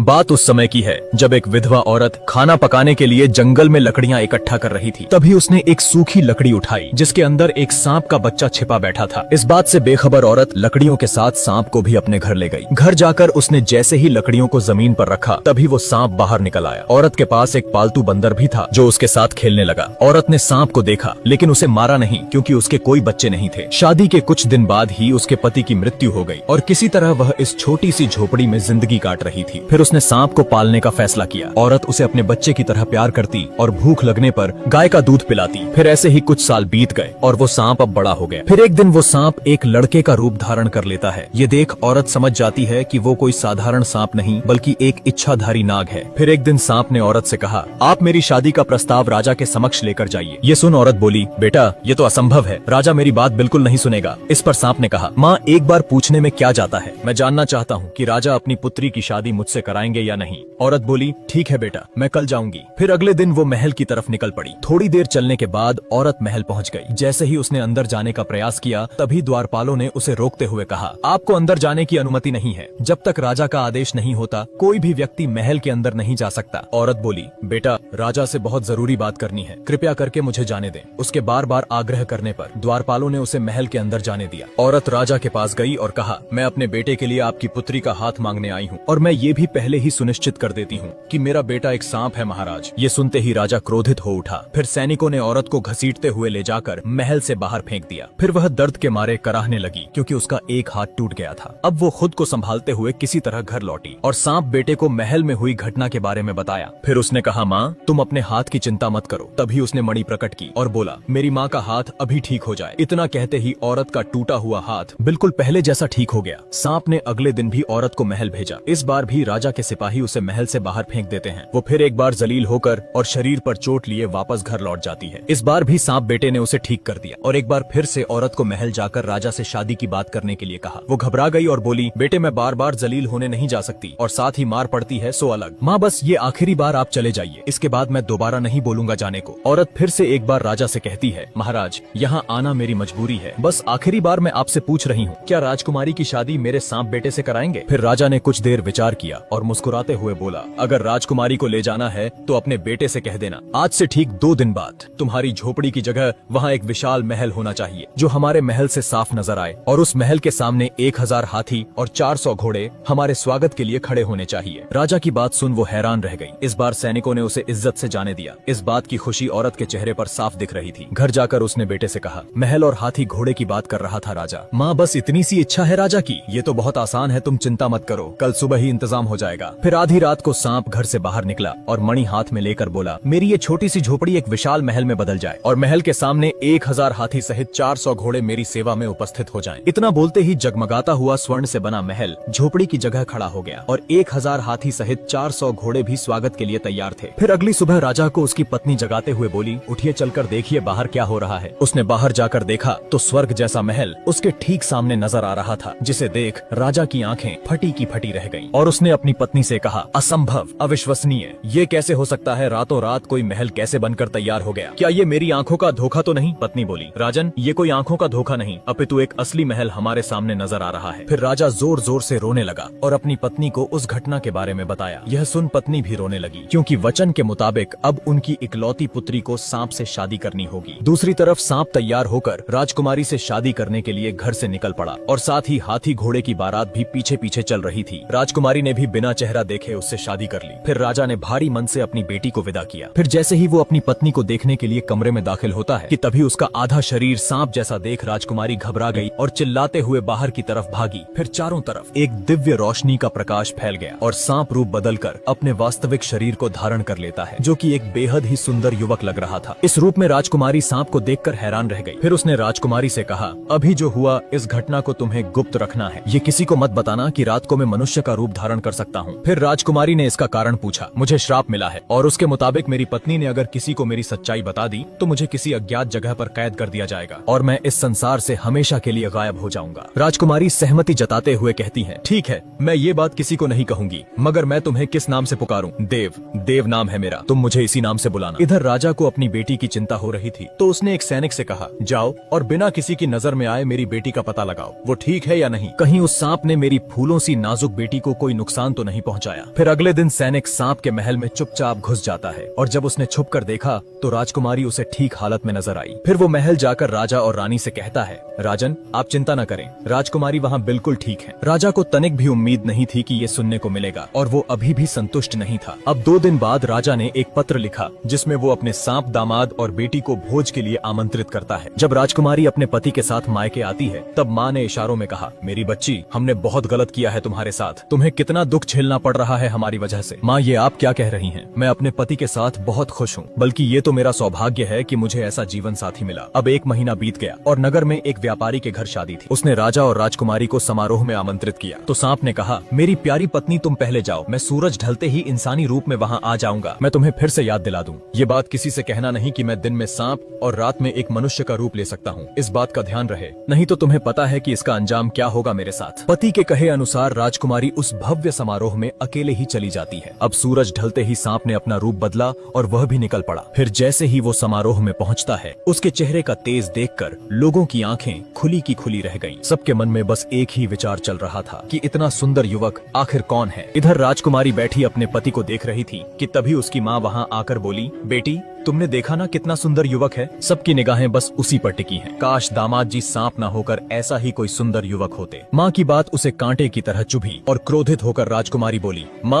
बात उस समय की है जब एक विधवा औरत खाना पकाने के लिए जंगल में लकड़ियां इकट्ठा कर रही थी। तभी उसने एक सूखी लकड़ी उठाई जिसके अंदर एक सांप का बच्चा छिपा बैठा था। इस बात से बेखबर औरत लकड़ियों के साथ सांप को भी अपने घर ले गई। घर जाकर उसने जैसे ही लकड़ियों को जमीन पर रखा तभी वो सांप बाहर निकल आया। औरत के पास एक पालतू बंदर भी था जो उसके साथ खेलने लगा। औरत ने सांप को देखा लेकिन उसे मारा नहीं क्योंकि उसके कोई बच्चे नहीं थे। शादी के कुछ दिन बाद ही उसके पति की मृत्यु हो गई और किसी तरह वह इस छोटी सी झोपड़ी में जिंदगी काट रही थी। फिर उसने सांप को पालने का फैसला किया। औरत उसे अपने बच्चे की तरह प्यार करती और भूख लगने पर गाय का दूध पिलाती। फिर ऐसे ही कुछ साल बीत गए और वो सांप अब बड़ा हो गया। फिर एक दिन वो सांप एक लड़के का रूप धारण कर लेता है। ये देख औरत समझ जाती है कि वो कोई साधारण सांप नहीं बल्कि एक इच्छाधारी नाग है। फिर एक दिन सांप ने औरत से कहा, आप मेरी शादी का प्रस्ताव राजा के समक्ष लेकर जाइए। ये सुन औरत बोली, बेटा ये तो असंभव है, राजा मेरी बात बिल्कुल नहीं सुनेगा। इस पर सांप ने कहा, माँ एक बार पूछने में क्या जाता है, मैं जानना चाहता हूँ कि राजा अपनी पुत्री की शादी मुझसे कराएंगे या नहीं। औरत बोली, ठीक है बेटा, मैं कल जाऊंगी। फिर अगले दिन वो महल की तरफ निकल पड़ी। थोड़ी देर चलने के बाद औरत महल पहुंच गई। जैसे ही उसने अंदर जाने का प्रयास किया तभी द्वारपालों ने उसे रोकते हुए कहा, आपको अंदर जाने की अनुमति नहीं है। जब तक राजा का आदेश नहीं होता कोई भी व्यक्ति महल के अंदर नहीं जा सकता। औरत बोली, बेटा राजा से बहुत जरूरी बात करनी है, कृपया करके मुझे जाने दें। उसके बार बार आग्रह करने पर द्वारपालों ने उसे महल के अंदर जाने दिया। औरत राजा के पास गई और कहा, मैं अपने बेटे के लिए आपकी पुत्री का हाथ मांगने आई हूँ और मैं ये भी पहले ही सुनिश्चित कर देती हूँ कि मेरा बेटा एक सांप है महाराज। ये सुनते ही राजा क्रोधित हो उठा। फिर सैनिकों ने औरत को घसीटते हुए ले जाकर महल से बाहर फेंक दिया। फिर वह दर्द के मारे कराहने लगी क्योंकि उसका एक हाथ टूट गया था। अब वो खुद को संभालते हुए किसी तरह घर लौटी और सांप बेटे को महल में हुई घटना के बारे में बताया। फिर उसने कहा, माँ तुम अपने हाथ की चिंता मत करो। तभी उसने मणि प्रकट की और बोला, मेरी माँ का हाथ अभी ठीक हो जाए। इतना कहते ही औरत का टूटा हुआ हाथ बिल्कुल पहले जैसा ठीक हो गया। सांप ने अगले दिन भी औरत को महल भेजा। इस बार भी राजा के सिपाही उसे महल से बाहर फेंक देते हैं। वो फिर एक बार जलील होकर और शरीर पर चोट लिए वापस घर लौट जाती है। इस बार भी सांप बेटे ने उसे ठीक कर दिया और एक बार फिर से औरत को महल जाकर राजा से शादी की बात करने के लिए कहा। वो घबरा गई और बोली, बेटे मैं बार बार जलील होने नहीं जा सकती और साथ ही मार पड़ती है सो अलग। माँ बस ये आखिरी बार आप चले जाइए, इसके बाद मैं दोबारा नहीं बोलूंगा जाने को। औरत फिर से एक बार राजा से कहती है, महाराज यहाँ आना मेरी मजबूरी है, बस आखिरी बार मैं आपसे पूछ रही हूँ, क्या राजकुमारी की शादी मेरे सांप बेटे से कराएंगे? फिर राजा ने कुछ देर विचार किया और मुस्कुराते हुए बोला, अगर राजकुमारी को ले जाना है तो अपने बेटे से कह देना, आज से ठीक 2 दिन बाद तुम्हारी झोपड़ी की जगह वहाँ एक विशाल महल होना चाहिए जो हमारे महल से साफ नजर आए और उस महल के सामने 1000 हाथी और 400 घोड़े हमारे स्वागत के लिए खड़े होने चाहिए। राजा की बात सुन वो हैरान रह गई। इस बार सैनिकों ने उसे इज्जत से जाने दिया। इस बात की खुशी औरत के चेहरे पर साफ दिख रही थी। घर जाकर उसने बेटे से कहा, महल और हाथी घोड़े की बात कर रहा था राजा। माँ बस इतनी सी इच्छा है राजा की, ये तो बहुत आसान है, तुम चिंता मत करो, कल सुबह ही इंतजाम हो जाएगा। फिर आधी रात को सांप घर से बाहर निकला और मणि हाथ में लेकर बोला, मेरी ये छोटी सी झोपड़ी एक विशाल महल में बदल जाए और महल के सामने 1000 हाथी सहित 400 घोड़े मेरी सेवा में उपस्थित हो जाएं। इतना बोलते ही जगमगाता हुआ स्वर्ण से बना महल झोपड़ी की जगह खड़ा हो गया और 1000 हाथी सहित 400 घोड़े भी स्वागत के लिए तैयार थे। फिर अगली सुबह राजा को उसकी पत्नी जगाते हुए बोली, उठिए चलकर देखिए बाहर क्या हो रहा है। उसने बाहर जाकर देखा तो स्वर्ग जैसा महल उसके ठीक सामने नजर आ रहा था, जिसे देख राजा की आंखें फटी की फटी रह गईं और उसने अपनी पत्नी से कहा, असंभव, अविश्वसनीय, ये कैसे हो सकता है? रातों रात कोई महल कैसे बनकर तैयार हो गया? क्या ये मेरी आंखों का धोखा तो नहीं? पत्नी बोली, राजन ये कोई आंखों का धोखा नहीं, अपितु एक असली महल हमारे सामने नजर आ रहा है। फिर राजा जोर जोर से रोने लगा और अपनी पत्नी को उस घटना के बारे में बताया। यह सुन पत्नी भी रोने लगी क्योंकि वचन के मुताबिक अब उनकी इकलौती पुत्री को सांप से शादी करनी होगी। दूसरी तरफ सांप तैयार होकर राजकुमारी से शादी करने के लिए घर से निकल पड़ा और साथ ही हाथी घोड़े की बारात भी पीछे पीछे चल रही थी। राजकुमारी ने भी बिना चेहरा देखे उससे शादी कर ली। फिर राजा ने भारी मन से अपनी बेटी को विदा किया। फिर जैसे ही वो अपनी पत्नी को देखने के लिए कमरे में दाखिल होता है कि तभी उसका आधा शरीर सांप जैसा देख राजकुमारी घबरा गई और चिल्लाते हुए बाहर की तरफ भागी। फिर चारों तरफ एक दिव्य रोशनी का प्रकाश फैल गया और सांप रूप बदलकर अपने वास्तविक शरीर को धारण कर लेता है, जो कि एक बेहद ही सुंदर युवक लग रहा था। इस रूप में राजकुमारी सांप को देखकर हैरान रह गई। फिर उसने राजकुमारी से कहा, अभी जो हुआ इस घटना को तुम्हें गुप्त रखना है, ये किसी को मत बताना कि रात को मैं मनुष्य का रूप धारण कर सकता हूँ। फिर राजकुमारी ने इसका कारण पूछा। मुझे श्राप मिला है और उसके मुताबिक मेरी पत्नी ने अगर किसी को मेरी सच्चाई बता दी तो मुझे किसी अज्ञात जगह पर कैद कर दिया जाएगा और मैं इस संसार से हमेशा के लिए गायब हो जाऊंगा। राजकुमारी सहमति जताते हुए कहती है, ठीक है, मैं ये बात किसी को नहीं कहूंगी, मगर मैं तुम्हें किस नाम से पुकारूं? देव, देव नाम है मेरा, तुम मुझे इसी नाम से बुलाना। इधर राजा को अपनी बेटी की चिंता हो रही थी तो उसने एक सैनिक से कहा, जाओ और बिना किसी की नजर में आए मेरी बेटी का पता लगाओ, वो ठीक है या नहीं, कहीं उस सांप ने मेरी फूलों सी नाजुक बेटी को कोई नुकसान तो नहीं पहुंचाया। फिर अगले दिन सैनिक सांप के महल में चुपचाप घुस जाता है और जब उसने छुपकर देखा तो राजकुमारी उसे ठीक हालत में नजर आई। फिर वो महल जाकर राजा और रानी से कहता है, राजन आप चिंता न करें, राजकुमारी वहाँ बिल्कुल ठीक है। राजा को तनिक भी उम्मीद नहीं थी कि ये सुनने को मिलेगा और वो अभी भी संतुष्ट नहीं था। अब 2 दिन बाद राजा ने एक पत्र लिखा जिसमें वो अपने सांप दामाद और बेटी को भोज के लिए आमंत्रित करता है। जब राजकुमारी अपने पति के साथ मायके आती है तब माँ ने इशारों में कहा, मेरी बच्ची हमने बहुत गलत किया है तुम्हारे साथ, तुम्हें कितना दुख झेलना पड़ रहा है हमारी वजह से। माँ ये आप क्या कह रही हैं? मैं अपने पति के साथ बहुत खुश हूँ, बल्कि ये तो मेरा सौभाग्य है कि मुझे ऐसा जीवन साथी मिला। अब 1 महीना बीत गया और नगर में एक व्यापारी के घर शादी थी। उसने राजा और राजकुमारी को समारोह में आमंत्रित किया तो सांप ने कहा, मेरी प्यारी पत्नी तुम पहले जाओ, मैं सूरज ढलते ही इंसानी रूप में वहाँ आ जाऊंगा, मैं तुम्हें फिर से याद दिला दूं। ये बात किसी से कहना नहीं कि मैं दिन में सांप और रात में एक मनुष्य का रूप ले सकता हूँ, इस बात का ध्यान रहे, नहीं तो तुम्हें पता है कि इसका अंजाम क्या होगा मेरे साथ। पति के कहे अनुसार राजकुमारी उस भव्य समारोह में अकेले ही चली जाती है। अब सूरज ढलते ही सांप ने अपना रूप बदला और वह भी निकल पड़ा। फिर जैसे ही वो समारोह में पहुंचता है उसके चेहरे का तेज देखकर लोगों की आंखें खुली की खुली रह गईं। सबके मन में बस एक ही विचार चल रहा था कि इतना सुंदर युवक आखिर कौन है। इधर राजकुमारी बैठी अपने पति को देख रही थी कि तभी उसकी माँ वहाँ आकर बोली, बेटी तुमने देखा ना कितना सुंदर युवक है। सबकी निगाहें बस उसी पर टिकी हैं। काश दामाद जी सांप ना होकर ऐसा ही कोई सुंदर युवक होते। माँ की बात उसे कांटे की तरह चुभी और क्रोधित होकर राजकुमारी बोली, माँ